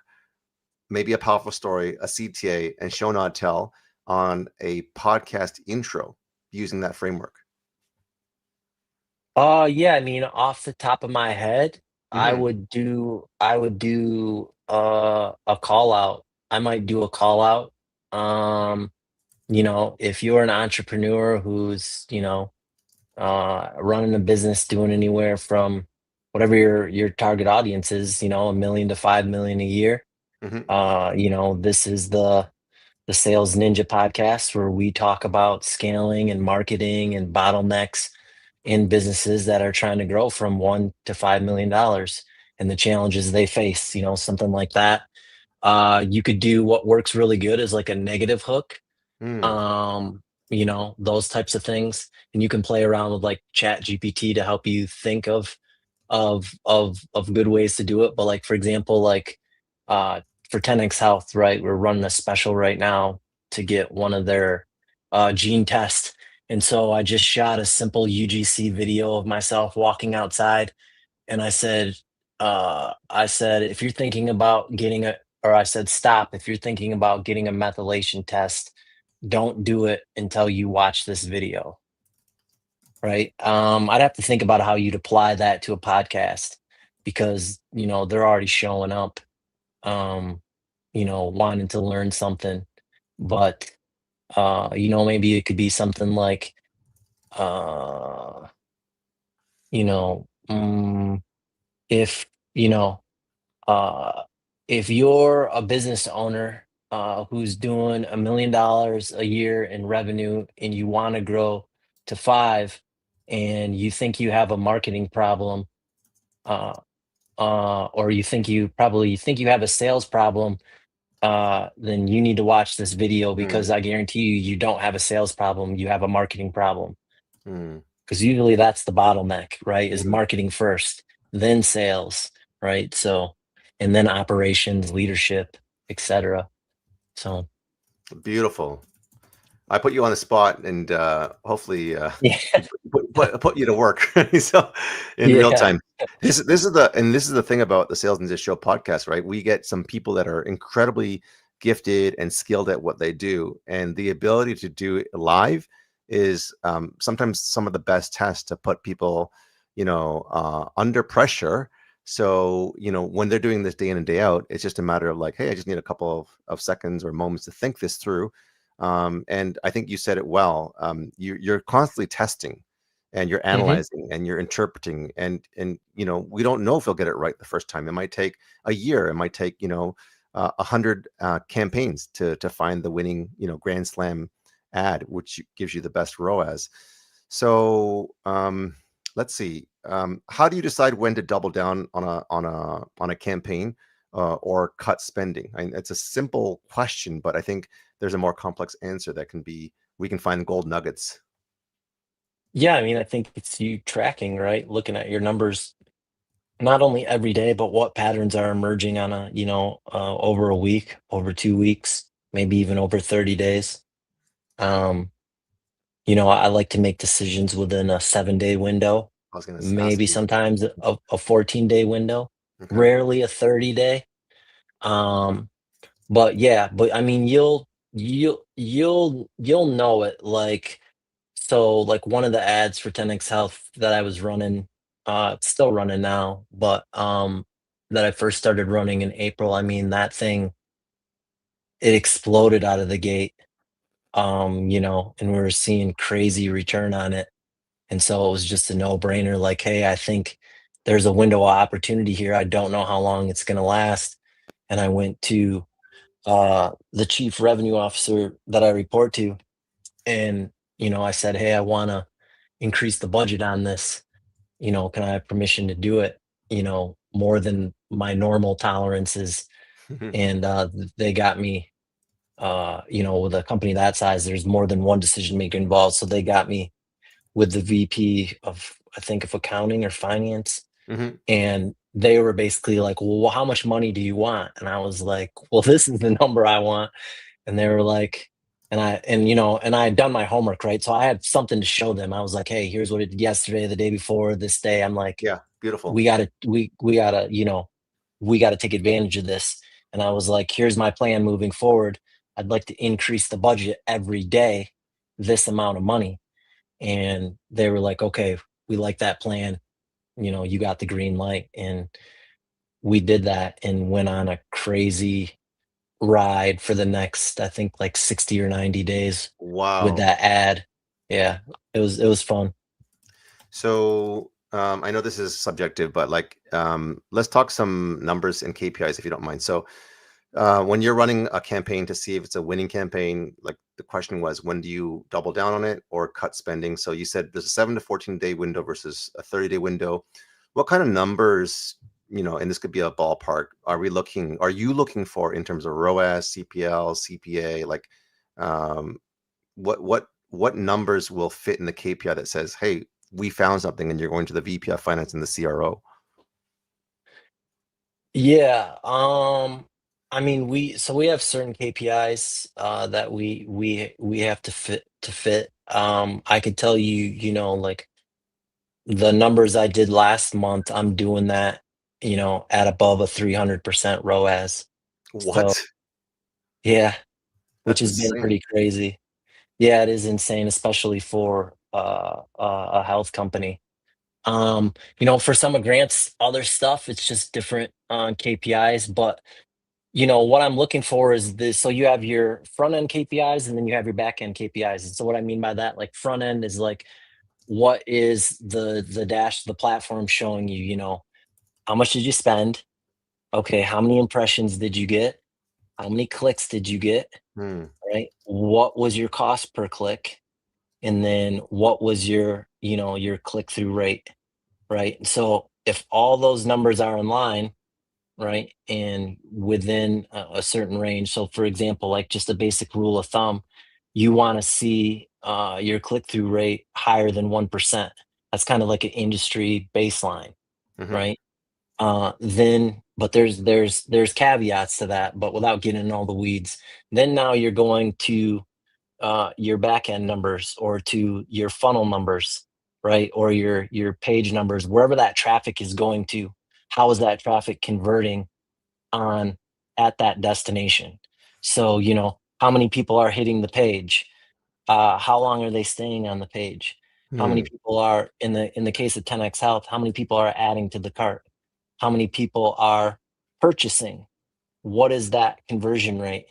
maybe a powerful story, a CTA, and show not tell on a podcast intro using that framework? Yeah, I mean, off the top of my head, I Mhm. would do a call out. I might do a call out. If you're an entrepreneur who's, running a business, doing anywhere from whatever your target audience is, $1 million to 5 million a year. Mhm. This is the Sales Ninja podcast where we talk about scaling and marketing and bottlenecks in businesses that are trying to grow from $1 to $5 million and the challenges they face, something like that. You could do what works really good is like a negative hook, Mm. those types of things. And you can play around with like Chat GPT to help you think of good ways to do it. But like for example, like for 10x Health, right? We're running a special right now to get one of their gene tests. And so I just shot a simple UGC video of myself walking outside, and I said, if you're thinking about getting or I said, stop. If you're thinking about getting a methylation test, don't do it until you watch this video. Right. I'd have to think about how you'd apply that to a podcast because, they're already showing up, wanting to learn something. But, maybe it could be something like, uh, you know, mm, if, you know, uh, if you're a business owner who's doing $1 million a year in revenue and you want to grow to 5 and you think you have a marketing problem, uh, or you think you have a sales problem, then you need to watch this video because I guarantee you don't have a sales problem, you have a marketing problem. Mm. Because usually that's the bottleneck, right? Is Mhm. marketing first, then sales, right? So, and then operations, leadership, etc. So, Beautiful. I put you on the spot, and hopefully yeah, put you to work so in real yeah, time. This is the thing about the Sales Ninja Show podcast, right? We get some people that are incredibly gifted and skilled at what they do, and the ability to do it live is sometimes some of the best tests to put people, under pressure. So, when they're doing this day in and day out, it's just a matter of like, hey, I just need a couple of seconds or moments to think this through. And I think you said it well. You're constantly testing, and you're hmm analyzing, and you're interpreting, and we don't know if you'll get it right the first time. It might take a year. It might take 100 campaigns to find the winning Grand Slam ad, which gives you the best ROAS. So let's see. How do you decide when to double down on a campaign or cut spending? It's a simple question, but I think there's a more complex answer we can find gold nuggets. yeah. I mean, I think it's you tracking, right? Looking at your numbers, not only every day, but what patterns are emerging on over a week, over 2 weeks, maybe even over 30 days. Um, I like to make decisions within a 7-day window, I was going to ask maybe you. sometimes a 14-day window, Okay. rarely a 30-day. But yeah, but I mean, you'll know it. Like, so like one of the ads for 10x Health that I was running, it's still running now, but that I first started running in April. I mean, that thing, it exploded out of the gate. And we were seeing crazy return on it. And so it was just a no-brainer, like, hey, I think there's a window of opportunity here. I don't know how long it's gonna last. And I went to the chief revenue officer that I report to, and I said, hey, I wanna increase the budget on this. Can I have permission to do it? More than my normal tolerances. And they got me with a company that size, there's more than one decision maker involved. So they got me with the VP of, I think, of accounting or finance. Mm-hmm. And they were basically like, well, how much money do you want? And I was like, well, this is the number I want. And they were like, and I had done my homework, right? So I had something to show them. I was like, hey, here's what it did yesterday, the day before, this day. I'm like, Yeah, beautiful. we gotta take advantage of this. And I was like, here's my plan moving forward. I'd like to increase the budget every day, this amount of money. And they were like, okay, we like that plan. You got the green light. And we did that and went on a crazy ride for the next, I think, like 60 or 90 days with Wow. that ad. Yeah, it was fun. So I know this is subjective, but like, let's talk some numbers and KPIs if you don't mind. So when you're running a campaign to see if it's a winning campaign, like the question was, when do you double down on it or cut spending? So you said there's a 7 to 14 day window versus a 30-day window. What kind of numbers, and this could be a ballpark, are you looking for in terms of ROAS, CPL, CPA? Like what numbers will fit in the KPI that says, hey, we found something, and you're going to the VP of finance and the CRO? Yeah. I mean, we have certain KPIs that we have to fit. I could tell you, like the numbers I did last month, I'm doing that, at above a 300% ROAS. So What? yeah, which That's has been insane. pretty crazy. Yeah, it is insane, especially for a health company. For some of Grant's other stuff, it's just different KPIs. But what I'm looking for is this. So you have your front end KPIs and then you have your back end KPIs. And so what I mean by that, like front end is like, what is the platform showing you? How much did you spend? Okay, how many impressions did you get? How many clicks did you get? Right? What was your cost per click? And then what was your click through rate? Right? So if all those numbers are in line, right, and within a certain range. So for example, like just a basic rule of thumb, you want to see your click-through rate higher than 1%. That's kind of like an industry baseline, right? But there's caveats to that, but without getting in all the weeds. Then now you're going to your back end numbers or to your funnel numbers, right? Or your page numbers, wherever that traffic is going to. How is that traffic converting on at that destination? So, how many people are hitting the page? How long are they staying on the page? How many people are in the case of 10x Health, how many people are adding to the cart? How many people are purchasing? What is that conversion rate?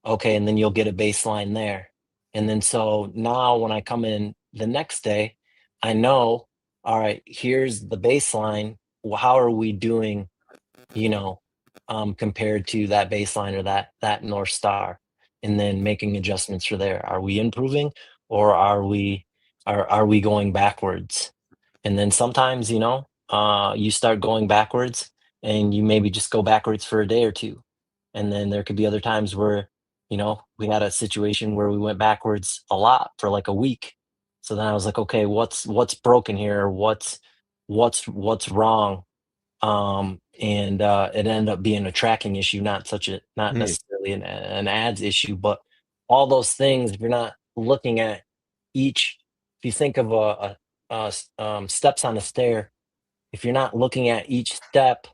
Okay, and then you'll get a baseline there. And then so now when I come in the next day, I know, all right, here's the baseline. Well, how are we doing, compared to that baseline or that North Star? And then making adjustments for there. Are we improving or are we going backwards? And then sometimes, you start going backwards and you maybe just go backwards for a day or two. And then there could be other times where, we had a situation where we went backwards a lot for like a week. So then I was like, okay, what's broken here? What's wrong? And it ended up being a tracking issue, not necessarily an ads issue, but all those things. If you're not looking at if you think of steps on a stair, if you're not looking at each step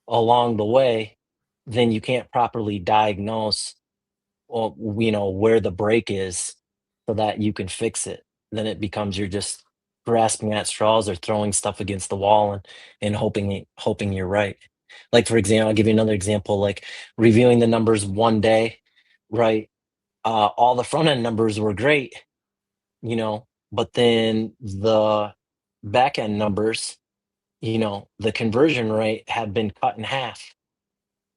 along the way, then you can't properly diagnose, well, where the break is so that you can fix it. Then it becomes you're just grasping at straws or throwing stuff against the wall and hoping you're right. Like, for example, I'll give you another example, like reviewing the numbers one day, right? All the front end numbers were great, but then the back end numbers, the conversion rate had been cut in half.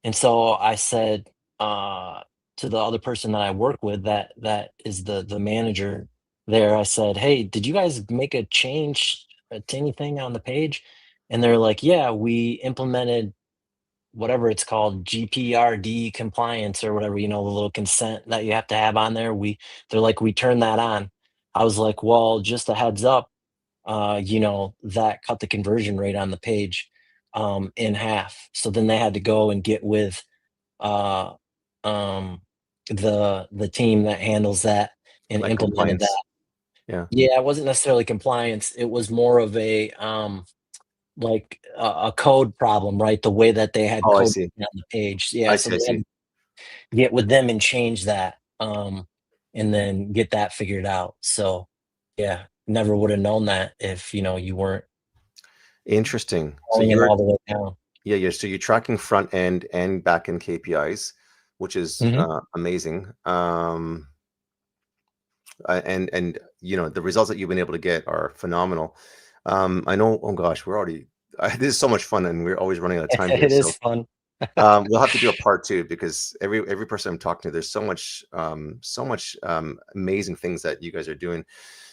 And so I said to the other person that I work with, that is the manager there, I said, hey, did you guys make a change to anything on the page? And they're like, yeah, we implemented whatever it's called, GPRD compliance or whatever, the little consent that you have to have on there. They're like, we turned that on. I was like, well, just a heads up, that cut the conversion rate on the page in half. So then they had to go and get with uh, the team that handles that and Like implemented compliance. that. Yeah. Yeah, it wasn't necessarily compliance. It was more of a like a code problem, right? The way that they had Oh, I code see. on the page. Yeah, I so see. I they had see. to get with them and change that, and then get that figured out. So yeah, never would have known that if you weren't Interesting. So following it you're all the way down. yeah. So you're tracking front end and back end KPIs, which is Mhm. amazing. And the results that you've been able to get are phenomenal. I know. Oh gosh, we're already. This is so much fun, and we're always running out of time here. It is So fun. we'll have to do a part two because every person I'm talking to, there's so much amazing things that you guys are doing.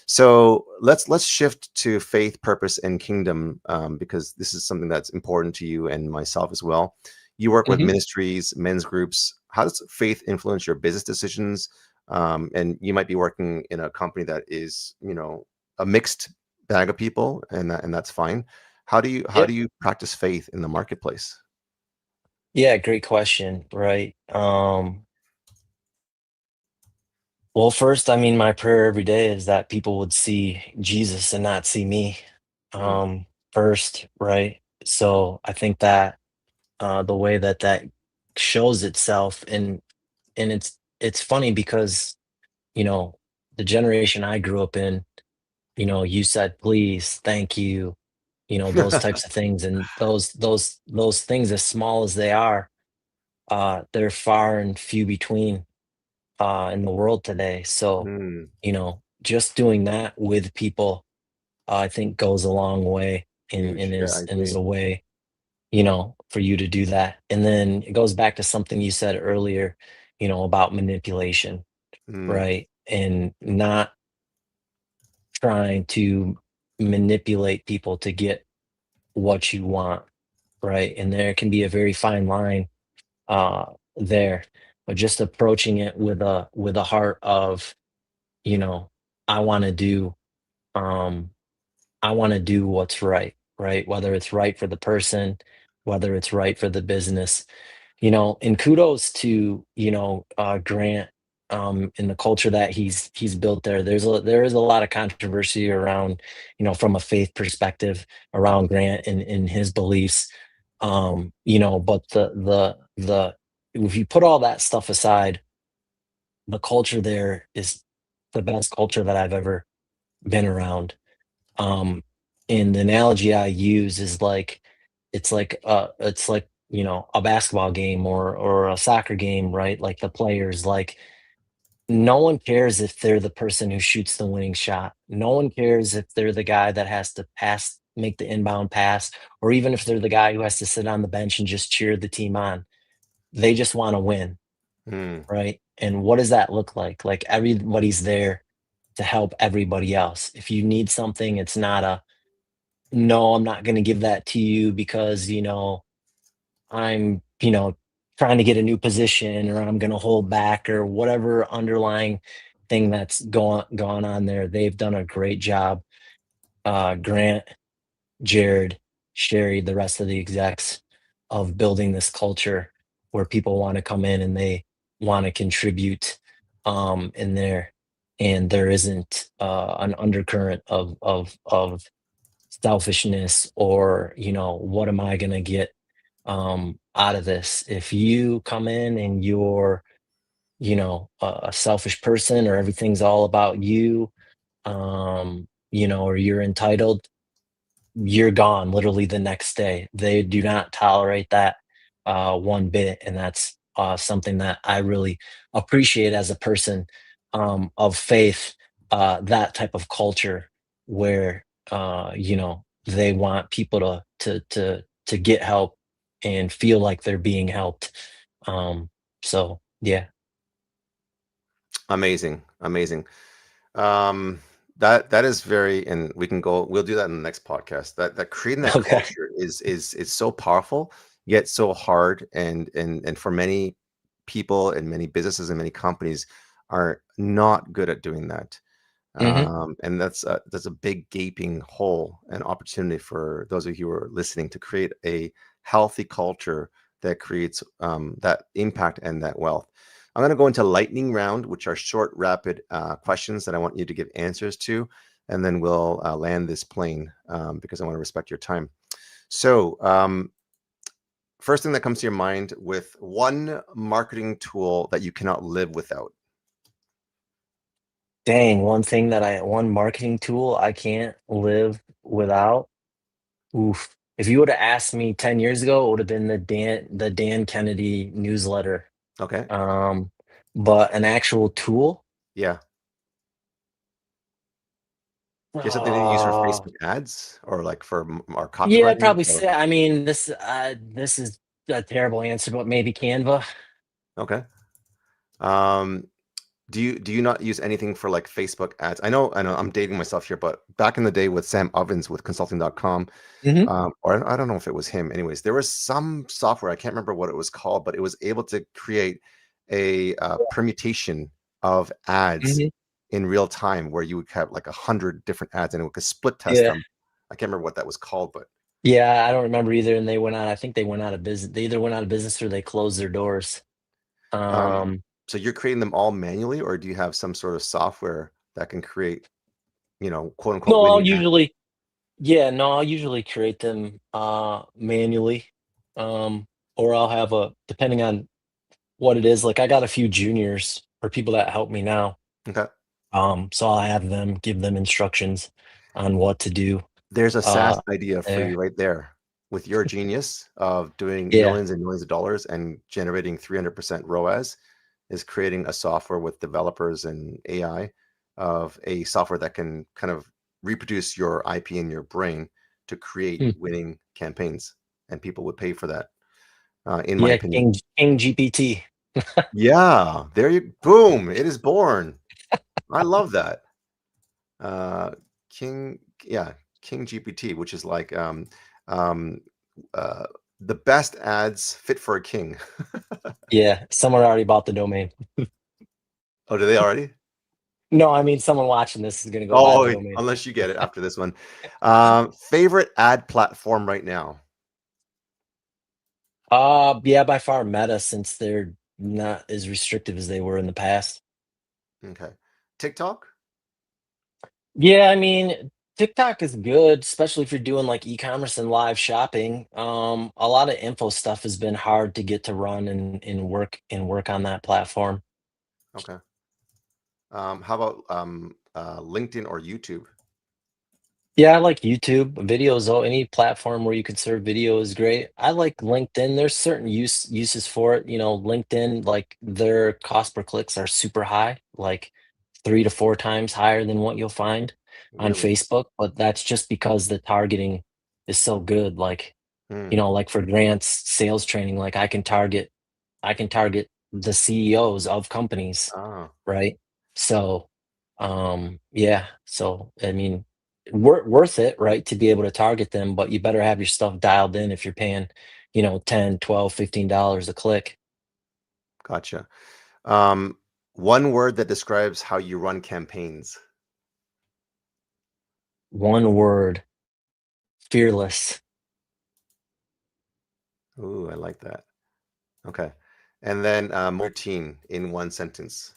So let's shift to faith, purpose, and kingdom because this is something that's important to you and myself as well. You work with Mhm. ministries, men's groups. How does faith influence your business decisions? And you might be working in a company that is, a mixed bag of people, and that's fine. How do you Yep. practice faith in the marketplace? Yeah, great question, right? Well, first, I mean, my prayer every day is that people would see Jesus and not see me, Mm, first, right? So I think that the way that that shows itself, and it's funny because you know the generation I grew up in, you said please, thank you, those types of things, and those things, as small as they are, they're far and few between in the world today. So, mm, just doing that with people, I think goes a long way and huge. Yeah, I is agree. a way, for you to do that. And then it goes back to something you said earlier, about manipulation, Mm, right? And not trying to manipulate people to get what you want, right? And there can be a very fine line uh there, but just approaching it with a heart of, you know, I want to do um I want to do what's right, right? Whether it's right for the person, whether it's right for the business, and kudos to, Grant, in the culture that he's built there. There is a lot of controversy around, from a faith perspective around Grant and his beliefs. But the if you put all that stuff aside, the culture there is the best culture that I've ever been around. Um, and the analogy I use is like it's like, a basketball game or a soccer game, right? Like the players, like no one cares if they're the person who shoots the winning shot. No one cares if they're the guy that has to pass, make the inbound pass, or even if they're the guy who has to sit on the bench and just cheer the team on. They just want to win, mm, right? And what does that look like? Like everybody's there to help everybody else. If you need something, it's not a no, I'm not going to give that to you because, I'm, trying to get a new position or I'm going to hold back or whatever underlying thing that's gone on there. They've done a great job. Grant, Jared, Sherry, the rest of the execs of building this culture where people want to come in and they want to contribute in there. And there isn't an undercurrent of selfishness or, what am I going to get out of this? If you come in and you're, a selfish person or everything's all about you, or you're entitled, you're gone literally the next day. They do not tolerate that one bit, and that's something that I really appreciate as a person of faith. That type of culture where they want people to get help and feel like they're being helped. So yeah. amazing, amazing. Um, that is very, and we'll do that in the next podcast. That creating that Okay. culture is so powerful, yet so hard, and for many people and many businesses and many companies are not good at doing that. And that's a big gaping hole and opportunity for those of you who are listening to create a healthy culture that creates that impact and that wealth. I'm going to go into lightning round, which are short, rapid questions that I want you to give answers to, and then we'll land this plane because I want to respect your time. So first thing that comes to your mind, with one marketing tool that you cannot live without. Dang, one marketing tool I can't live without. Oof. If you would have asked me 10 years ago, it would have been the Dan Kennedy newsletter. Okay. But an actual tool? Yeah. Do you have something that you use for Facebook ads or like for our copywriting? Yeah, I'd probably say. I mean, this is a terrible answer, but maybe Canva. Okay. Do you not use anything for like Facebook ads? I know I'm dating myself here, but back in the day with Sam Ovens with consulting.com, or I don't know if it was him. Anyways, there was some software, I can't remember what it was called, but it was able to create a permutation of ads in real time where you would have like 100 different ads and it would split test them. I can't remember what that was called, but yeah, I don't remember either. And I think they went out of business. They either went out of business or they closed their doors. So you're creating them all manually, or do you have some sort of software that can create, quote unquote? No, I'll usually create them manually. Or I'll have depending on what it is, like I got a few juniors or people that help me now. Okay. So I'll have them give them instructions on what to do. There's a SaaS idea for you right there with your genius of doing millions and millions of dollars and generating 300% ROAS, is creating a software with developers and AI of a software that can kind of reproduce your IP in your brain to create winning campaigns, and people would pay for that. In my opinion, King GPT. Yeah, there you boom. It is born. I love that. King GPT, which is like the best ads fit for a king. Yeah, someone already bought the domain. Oh, do they already? No, I mean someone watching this is gonna go buy the domain. Unless you get it after this one. Favorite ad platform right now? Yeah, by far Meta, since they're not as restrictive as they were in the past. Okay. TikTok? Yeah, I mean, TikTok is good, especially if you're doing like e-commerce and live shopping. A lot of info stuff has been hard to get to run and work on that platform. Okay. How about LinkedIn or YouTube? Yeah, I like YouTube videos. Oh, any platform where you can serve video is great. I like LinkedIn. There's certain uses for it. LinkedIn, like their cost per clicks are super high, like 3 to 4 times higher than what you'll find on Facebook. But that's just because the targeting is so good. Like, like for Grant's sales training, like I can target the CEOs of companies, right? So, yeah. So, I mean, worth it, right, to be able to target them, but you better have your stuff dialed in if you're paying, $10, $12, $15 a click. Gotcha. One word that describes how you run campaigns. One word. Fearless. Ooh, I like that. Okay. And then routine in one sentence.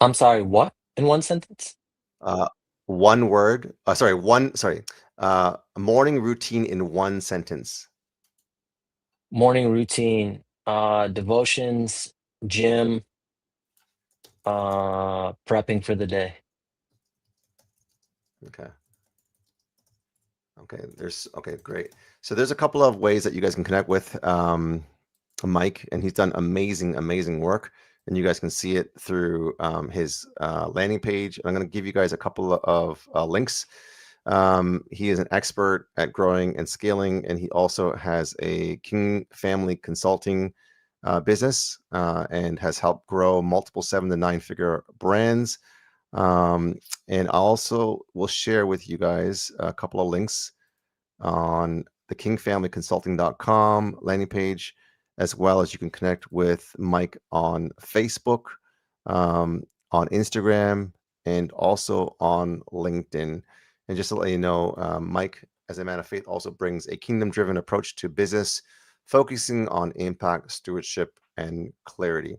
I'm sorry, what? In one sentence? One word. Morning routine in one sentence. Morning routine. Devotions, gym, prepping for the day. Okay. Okay, great. So there's a couple of ways that you guys can connect with Mike, and he's done amazing work. And you guys can see it through his landing page. I'm going to give you guys a couple of links. He is an expert at growing and scaling, and he also has a King Family Consulting business and has helped grow multiple 7 to 9 figure brands. And I also will share with you guys a couple of links on the kingfamilyconsulting.com landing page, as well as you can connect with Mike on Facebook, on Instagram, and also on LinkedIn. And just to let you know, Mike, as a man of faith, also brings a kingdom-driven approach to business, focusing on impact, stewardship, and clarity.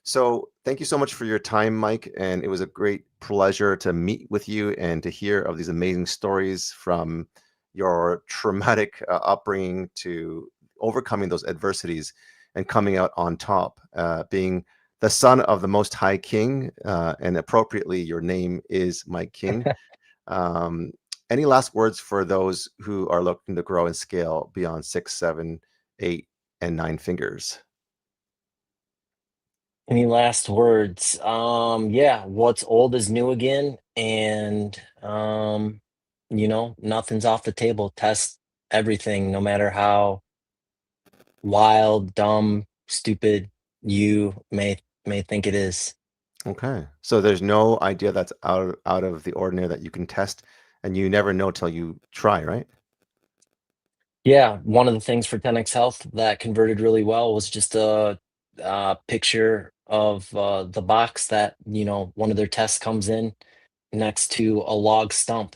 So thank you so much for your time, Mike. And it was a great pleasure to meet with you and to hear of these amazing stories from your traumatic upbringing to overcoming those adversities and coming out on top, being the son of the Most High King. And appropriately, your name is Mike King. Any last words for those who are looking to grow and scale beyond 6, 7, 8, and 9 fingers? Any last words? Yeah, what's old is new again, and nothing's off the table. Test everything, no matter how wild, dumb, stupid you may think it is. Okay. So there's no idea that's out of the ordinary that you can test, and you never know till you try, right? Yeah, one of the things for 10x Health that converted really well was just a picture of the box that one of their tests comes in next to a log stump.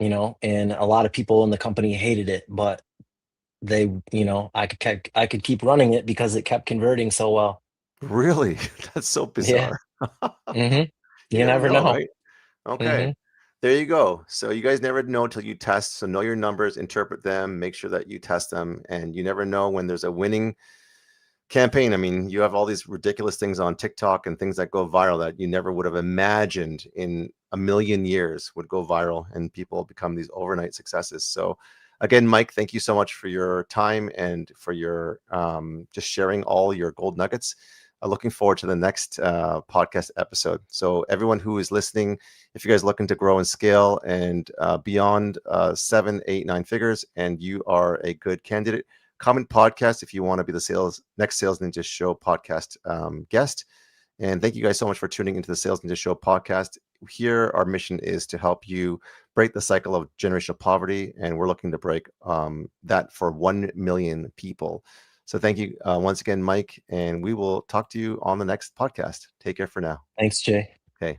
And a lot of people in the company hated it, but they, I could keep running it because it kept converting so well. Really? That's so Yeah. bizarre. You You never know. right? Okay. There you go. So you guys never know till you test. So know your numbers, interpret them, make sure that you test them, and you never know when there's a winning campaign. I mean, you have all these ridiculous things on TikTok and things that go viral that you never would have imagined in a million years would go viral, and people become these overnight successes. So again, Mike, thank you so much for your time and for your just sharing all your gold nuggets. Looking forward to the next podcast episode. So everyone who is listening, if you guys are looking to grow and scale and beyond 7, 8, 9 figures, and you are a good candidate, comment podcast if you want to be the next Sales Ninja Show podcast guest. And thank you guys so much for tuning into the Sales Ninja Show podcast. Here, our mission is to help you break the cycle of generational poverty, and we're looking to break that for 1 million people. So thank you once again, Mike, and we will talk to you on the next podcast. Take care for now. Thanks, Jay. Okay.